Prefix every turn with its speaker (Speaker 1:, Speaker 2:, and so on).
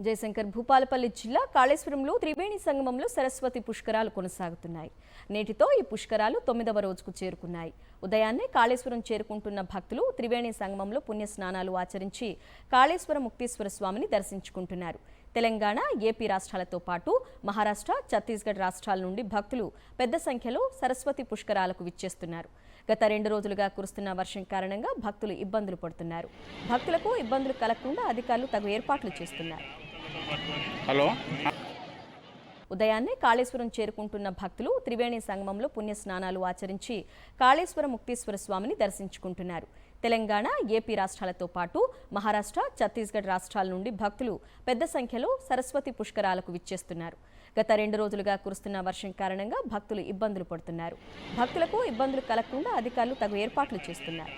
Speaker 1: జయశంకర్ భూపాలపల్లి జిల్లా కాళేశ్వరంలో త్రివేణి సంగమంలో సరస్వతి పుష్కరాలు కొనసాగుతున్నాయి. నేటితో ఈ పుష్కరాలు 9వ రోజుకు చేరుకున్నాయి. ఉదయాన్నే కాళేశ్వరం చేరుకుంటున్న భక్తులు త్రివేణి సంగమంలో పుణ్య స్నానాలు ఆచరించి కాళేశ్వర ముక్తేశ్వర స్వామిని దర్శించుకుంటున్నారు. తెలంగాణ, ఏపీ రాష్ట్రాలతో పాటు మహారాష్ట్ర, ఛత్తీస్గఢ్ రాష్ట్రాల నుండి భక్తులు పెద్ద సంఖ్యలో సరస్వతి పుష్కరాలకు విచ్చేస్తున్నారు. గత 2 రోజులుగా కురుస్తున్న వర్షం కారణంగా భక్తులు ఇబ్బందులు పడుతున్నారు. భక్తులకు ఇబ్బందులు కలగకుండా అధికారులు తగు ఏర్పాట్లు చేస్తున్నారు. ఉదయాన్నే కాళేశ్వరం చేరుకుంటున్న భక్తులు త్రివేణి సంగమంలో పుణ్య స్నానాలు ఆచరించి కాళేశ్వర ముక్తేశ్వర స్వామిని దర్శించుకుంటున్నారు. తెలంగాణ, ఏపీ రాష్ట్రాలతో పాటు మహారాష్ట్ర, ఛత్తీస్గఢ్ రాష్ట్రాల నుండి భక్తులు పెద్ద సంఖ్యలో సరస్వతి పుష్కరాలకు విచ్చేస్తున్నారు. గత 2 రోజులుగా కురుస్తున్న వర్షం కారణంగా భక్తులు ఇబ్బందులు పడుతున్నారు. భక్తులకు ఇబ్బందులు కలగకుండా అధికారులు తగు ఏర్పాట్లు చేస్తున్నారు.